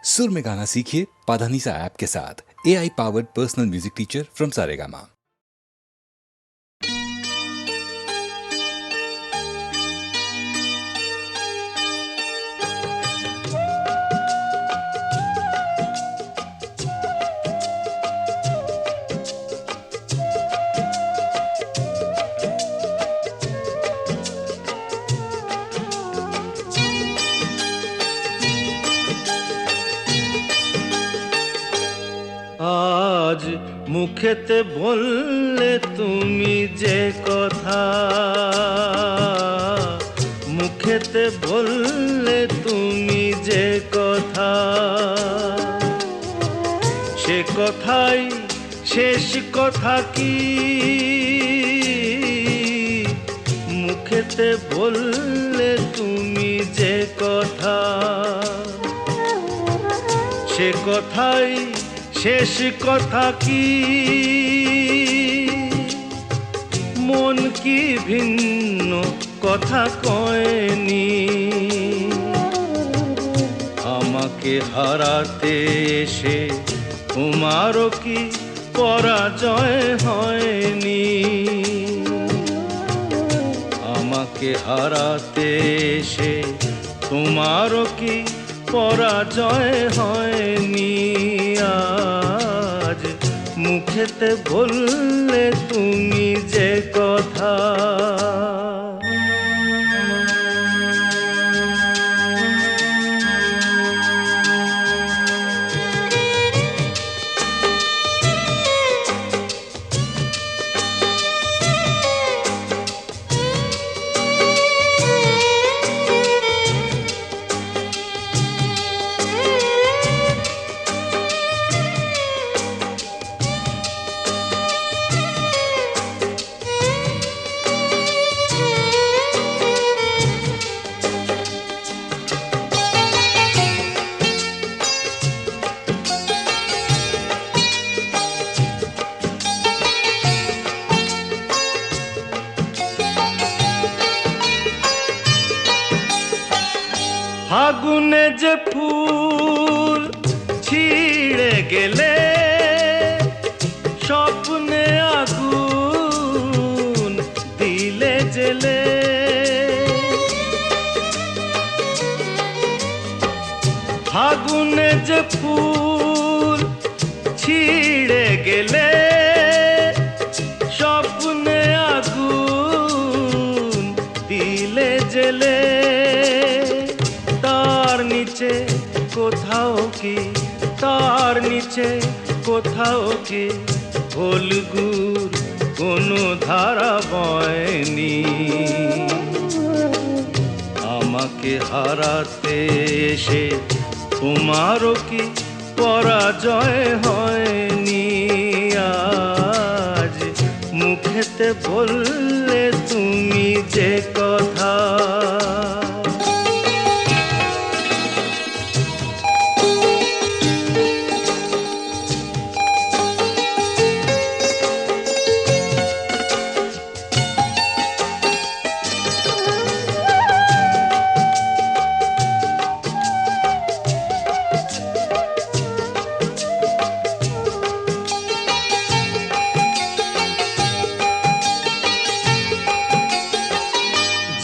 सुर में गाना सीखिए पाधानीसा ऐप के साथ। AI powered personal music teacher from Saregama. আজ মুখেতে বললে তুমি যে কথা, মুখেতে বললে তুমি যে কথা, সে কথাই শেষ কথা কি? মুখেতে বললে তুমি যে কথা, সে কথাই শেষ কথা কি? মন কি ভিন্ন কথা কয়নি? আমাকে হারাতে এসে তোমারও কি পরাজয় হয়নি? আমাকে হারাতে এসে তোমারও কি পরাজয় হয়নি? আজ মুখেতে বললে তুমি যে কথা। ফাগুনে যে ফুল ছিঁড়ে গেলে, স্বপ্নে আগুন দিলে জেলে। ফাগুনে যে ফুল ছিঁড়ে গেলে, স্বপ্নে আগুন দিলে জেলে। তার নিচে কোথাও কি, তার নিচে কোথাও কি ফলগুর কোনো ধারা বয়নি? আমাকে হারাতে এসে তোমারও কি পরাজয় হয়নি? আজ মুখেতে বললে তুমি যে কথা।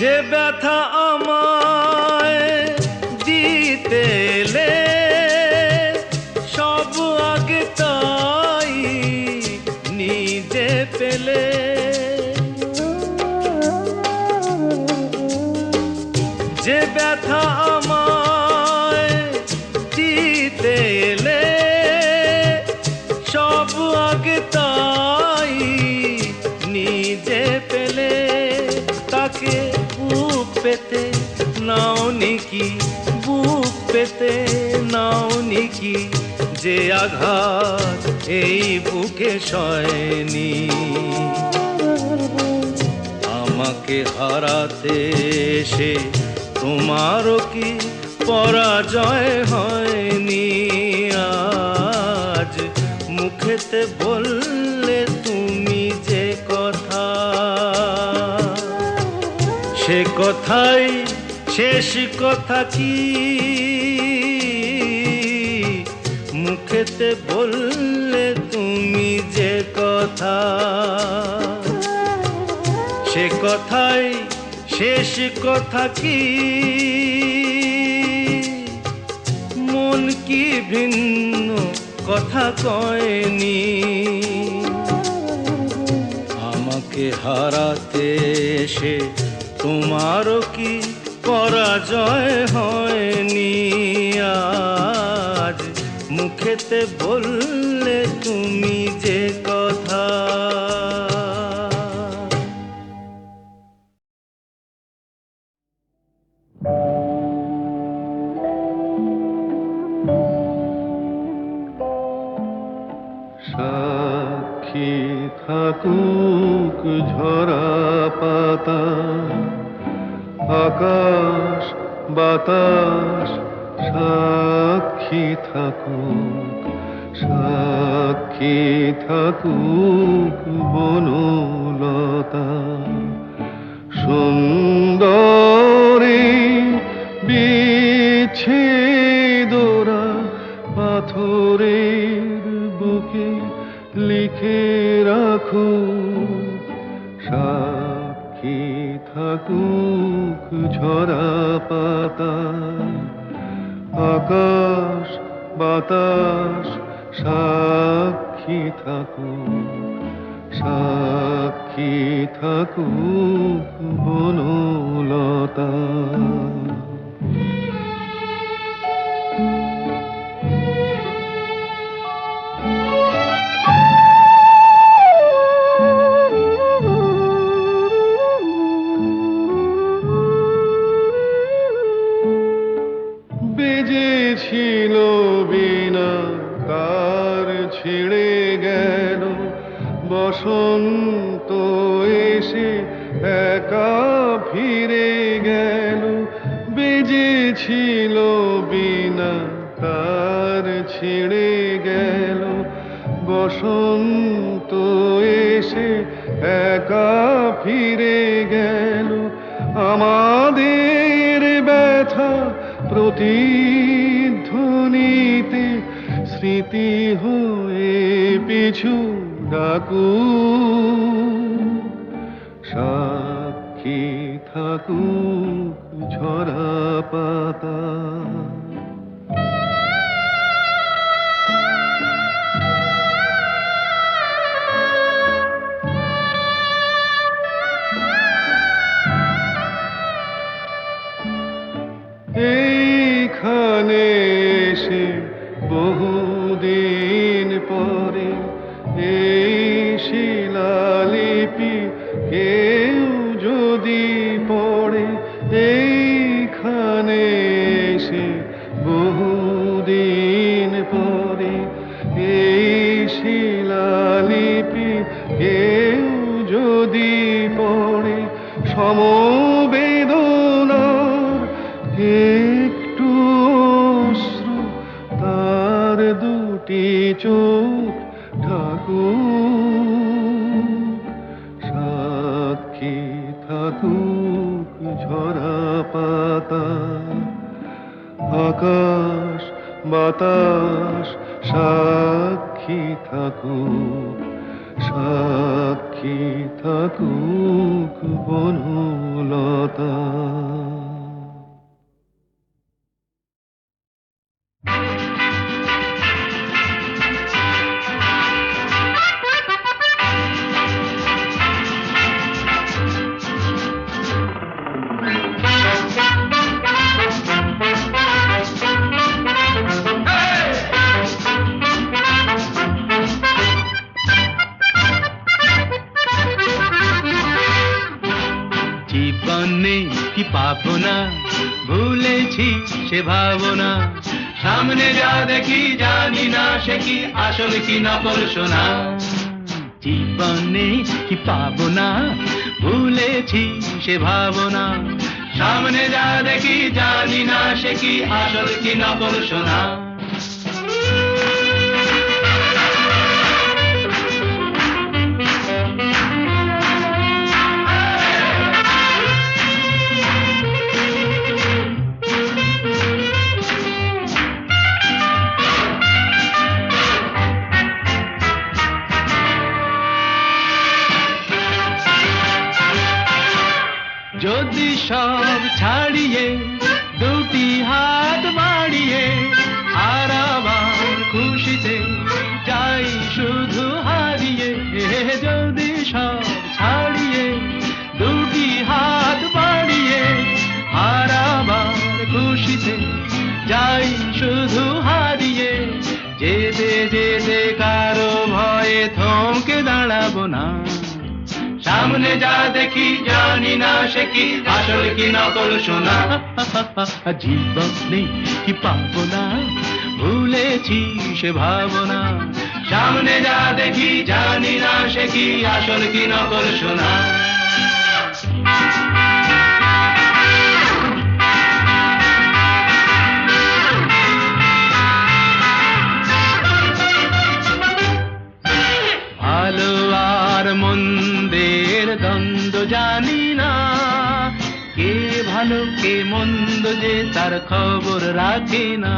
যে ব্যথা আমায় দিতে এলে, সব আগে তাই নিজে পেলে। যে ব্যথা আমায় দিতে এলে, সব আগে তাই নিজে পেলে। তাকে বুক পেতে নাও নিকি, বুক পেতে নাও নিকি, যে আঘাত এই বুকে সয়নি? আমাকে হারাতে এসে তোমারও কি পরাজয় হয়নি? আজ মুখেতে বললে তুমি যে কথা, সে কথাই শেষ কথা কি? মুখেতে বললে তুমি যে কথা, সে কথাই শেষ কথা কি? মন কি ভিন্ন কথা কয়নি? আমাকে হারাতে এসে তোমারও কি পরাজয় হয়নি? আজ মুখেতে বললে তুমি যে কথা। সাক্ষী থাকুক ঝরা পাতা, আকাশ বাতাস সাক্ষী থাকুক, সাক্ষী থাকুক বনলতা। সুন্দরী বিচ্ছেদরা পাথরের বুকে লিখে রাখো, সাক্ষী থাকুক ঝরা পাতা, আকাশ বাতাস সাক্ষী থাকুক, সাক্ষী থাকুক বনলতা। বেজেছিল বিনা কার ছিঁড়ে গেল, বসন্ত এসে একা ফিরে গেল। বেজেছিল বিনা কার ছিঁড়ে গেল, বসন্ত এসে একা ফিরে গেল। আমাদের ব্যথা প্রতিধ্বনিতে স্মৃতি হয়ে পিছু ডাকু, সাক্ষী থাকুক ঝরা পাতা। এইখানে এসে বহুদিন পরে এই শিলালিপি কেউ যদি পড়ে, এইখানে এসে বহুদিন পরে এই শিলালিপি কেউ যদি পড়ে, সমবেদনার একটু অশ্রু তার দুটি চোখ ঠাকুর, সাক্ষী থাকুক ঝরা পাতা, আকাশ বাতাস সাক্ষী থাকুক, সাক্ষী থাকুক বনলতা। কি পাবো না, ভুলেছি সে ভাবনা, সামনে যা দেখি জানি না সে কি আসল কি নকল সোনা। জীবনে কি পাবো না, ভুলেছি সে ভাবনা, সামনে যা দেখি জানি না সে কি আসল কি নকল সোনা। সব ছাড়িয়ে দুটি হাত বাড়িয়ে আর আবার খুশিতে যাই শুধু হারিয়ে, যদি সব ছাড়িয়ে দুটি হাত বাড়িয়ে আর আবার খুশিতে যাই শুধু হারিয়ে, যেতে যেতে কারো ভয়ে থমকে দাঁড়াবো না, সামনে যা দেখি জানি না সে কি আসল কি নকল সোনা। জীবনে কি পাবো না ভুলেছি সে ভাবনা, সামনে যা দেখি জানি না সে কি আসল কি নকল সোনা। ভালো আর মন্দের দ্বন্দ্ব জানি না, কে ভালো কে মন্দ যে তার খবর রাখে না।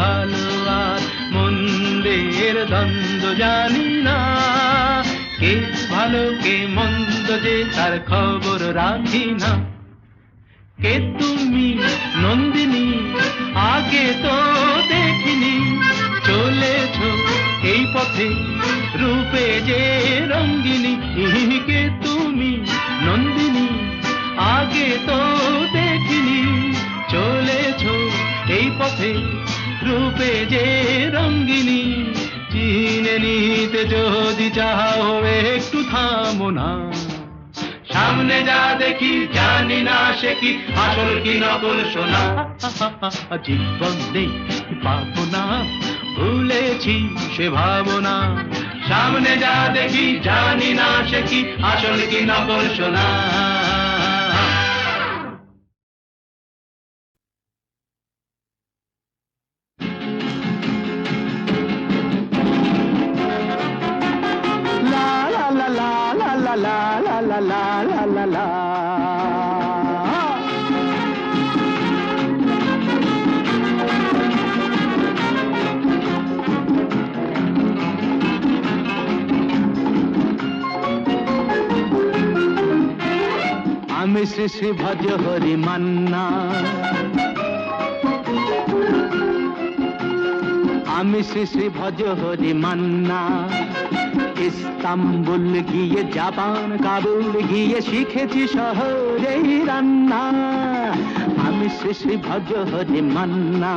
ভালো আর মন্দের দ্বন্দ্ব জানি না, কে ভালো কে মন্দ যে তার খবর রাখি না। কে তুমি নন্দিনী আগে তো দেখিনি, চলেছ এই পথে রূপে যে রঙ্গিনী। কে তুমি নন্দিনী আগে তো দেখিনি, চলেছ এই পথে রূপে যে রঙ্গিনী। চিনে নিতে যদি চাও একটু থামো না, সামনে যা দেখি জানি না সে কি আসল কি নকল সোনা। জীবনে পাবো না ভুলেছি সে ভাবনা, সামনে যা দেখি জানি না সে কি আসল কি নকল সোনা। আমি শ্রী শ্রী ভজ হরি মান্না, আমি শ্রী শ্রী ভজ হরি মান্না। ইস্তাম্বুল গিয়ে জাপান কাবুল গিয়ে শিখেছি শহরেই রান্না, আমি শ্রী শ্রী ভজ হরি মান্না।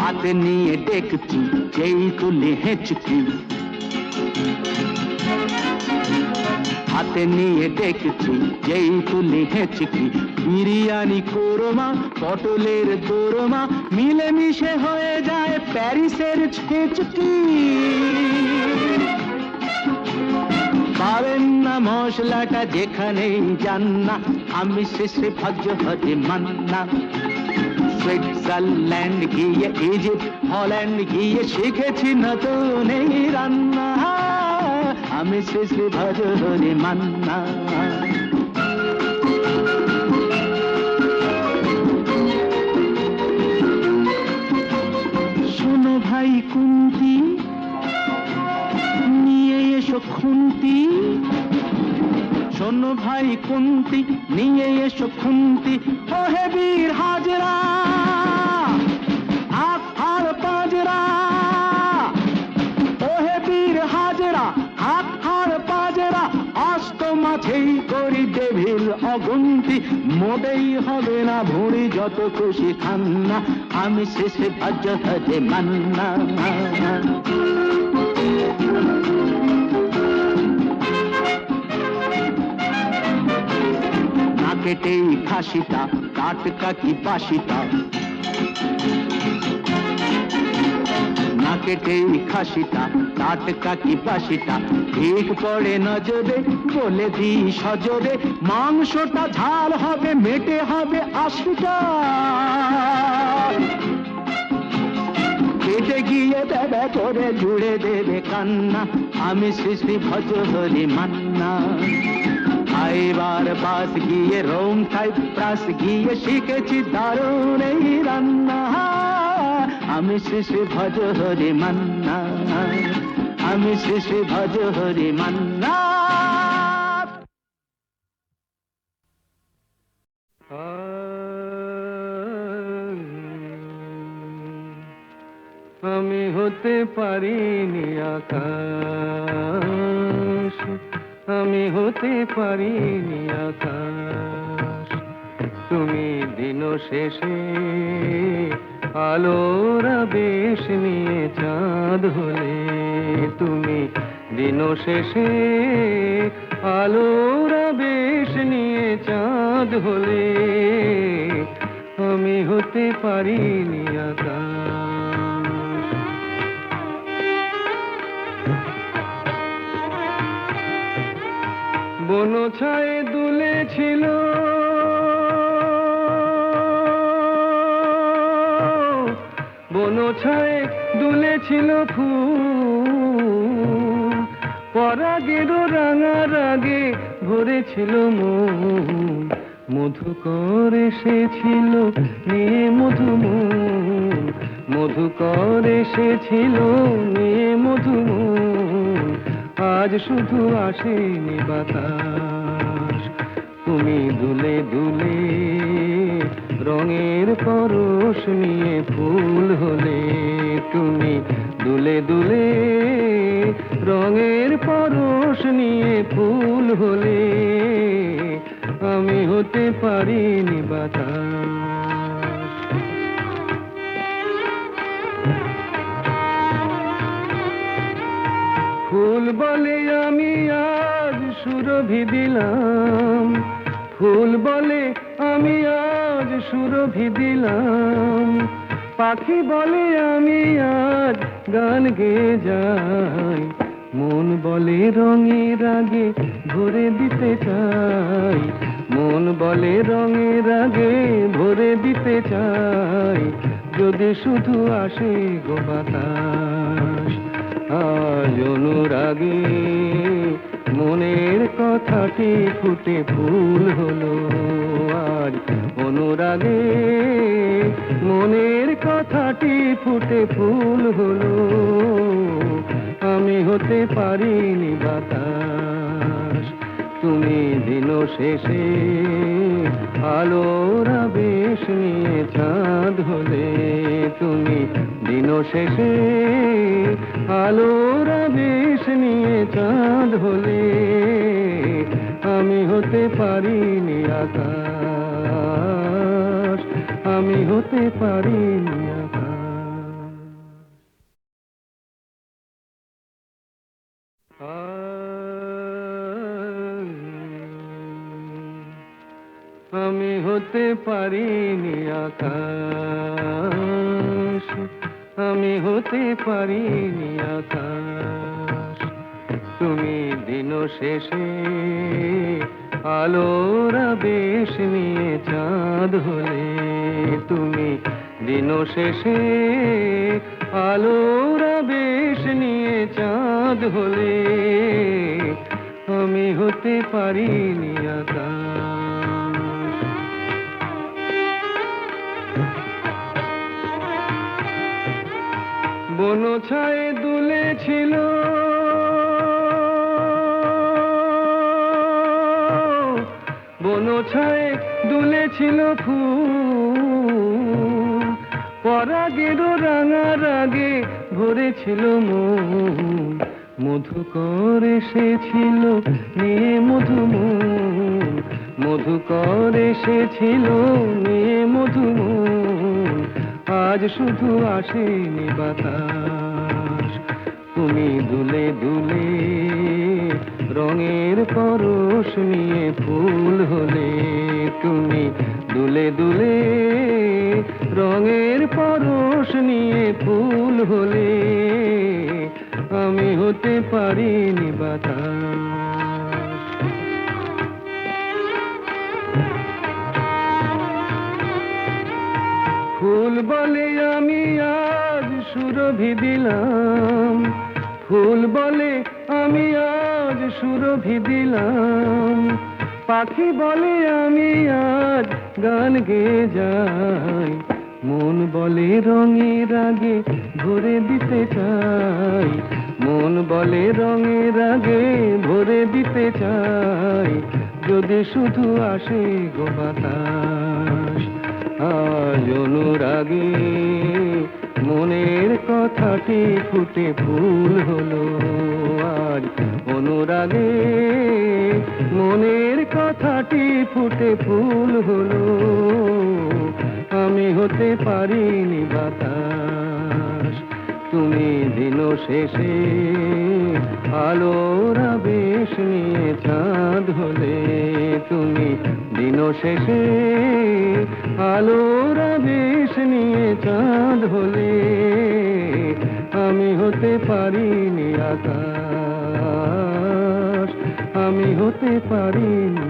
হাতে নিয়ে দেখছি যেই তুলে হেঁচকি, হাতে নিয়ে দেখছি যেই তুলে হেঁচকি। বিরিয়ানি কোরমা পটলের দোরমা মিলেমিশে হয়ে যায় প্যারিসের ছেচকি। পাবেন না মশলাটা যেখানেই যান না, আমি শেষে ভজ হরি মান্না। সুইজারল্যান্ড গিয়ে ইজিপ্ট হল্যান্ড গিয়ে শিখেছি নতুন এই রান্না, আমি শ্রী শ্রী ভজ হরি মান্না। শোনো ভাই কুন্তি নিয়ে এসো খুন্তি, শোনো ভাই কুন্তি নিয়ে এসো খুন্তি। ওহে বীর হাজরা হাত হার পাজরা, ওহে বীর হাজরা হাত হার পাজরা। অস্ত মাঝেই করি ডেভিল অগুন্তি, মোটেই হবে না ভুঁড়ি যত খুশি খান্না, আমি শেষে ভজ হরি মান্না। কেটেই খাসিটা টাটকা কি বাসিটা, না কেটেই খাসিটা টাটকা কি বাসিটা। ঠিক পড়ে নজরে বলে দিই সজরে, মাংসটা ঝাল হবে মেটে হবে 80টা। কেটে গিয়ে দেবে করে জুড়ে দেবে কান্না, আমি শ্রী শ্রী ভজ হরি মান্না। এবার বাস গিয়ে রোম সাইপ্রাস গিয়ে শিখেছি দারুণ এই রান্না, আমি শ্রী শ্রী ভজ হরি মান্না। আমি শেষে ভজ হরি মান্না। আমি হতে পারিনি আকাশ, আমি হতে পারিনি আকাশ, তুমি দিন শেষে আলোর আবেশ নিয়ে চাঁদ হলে, তুমি দিন শেষে আলোর আবেশ নিয়ে চাঁদ হলে, আমি হতে পারিনি আকাশ। বন ছায়ে দুলেছিল বন ছায়ে দুলেছিল ফুল, পরাগের রাঙা রাগে ভরেছিল মন, মধুকর এসেছিল নিয়ে মধুমন, মধুকর এসেছিল নিয়ে মধুমন, আজ শুধু আসেনি বাতাস, তুমি দুলে দুলে রঙের পরশ নিয়ে ফুল হলে, তুমি দুলে দুলে রঙের পরশ নিয়ে ফুল হলে, আমি হতে পারিনি বাতাস। ফুল বলে আমি আজ সুরভি দিলাম, ফুল বলে আমি আজ সুরভি দিলাম, পাখি বলে আমি আজ গান গেয়ে যাই, মন বলে রঙের আগে ভরে দিতে চাই, মন বলে রঙের আগে ভরে দিতে চাই, যদি শুধু আসে গো বাতাস। আজ অনুরাগে মনের কথাটি ফুটে ফুল হলো, আজ অনুরাগে মনের কথাটি ফুটে ফুল হলো, আমি হতে পারিনি বাতাস, তুমি দিন শেষে আলোর আবেশ নিয়ে চাঁদ হলে, তুমি দিন শেষে আলোর আবেশ নিয়ে চাঁদ হলে, আমি হতে পারিনি আকাশ, আমি হতে পারিনি আকাশ। আমি হতে পারিনি আকাশ, আমি হতে পারিনি আকাশ, তুমি দিন শেষে আলোর আবেশ নিয়ে চাঁদ হলে, তুমি দিন শেষে আলোর আবেশ নিয়ে চাঁদ হলে, আমি হতে পারিনি আকাশ। বন ছায়ে দুলেছিল বন ছায়ে দুলেছিল ফুল, পরাগের রাঙা রাগে ভরেছিল মন, মধুকর এসেছিল নিয়ে মধুমন, মধুকর এসেছিল নিয়ে মধুমন, আজ শুধু আসেনি বাতাস, তুমি দুলে দুলে রঙের পরশ নিয়ে ফুল হলে, তুমি দুলে দুলে রঙের পরশ নিয়ে ফুল হলে, আমি হতে পারিনি বাতাস। ফুল বলে আমি আজ সুরভি দিলাম, ফুল বলে আমি আজ সুরভি দিলাম, পাখি বলে আমি আজ গান গেয়ে যাই, মন বলে রঙের আগে ভরে দিতে চাই, মন বলে রঙের আগে ভরে দিতে চাই, যদি শুধু আসে গো বাতাস। আজ অনুরাগে মনের কথাটি ফুটে ফুল হলো, আজ অনুরাগে মনের কথাটি ফুটে ফুল হলো, আমি হতে পারিনি বাতাস। তুমি দিন শেষে আলোর আবেশ নিয়ে চাঁদ হলে, তুমি দিন শেষে আলোর আবেশ নিয়ে চাঁদ হলে, আমি হতে পারিনি আকাশ, আমি হতে পারিনি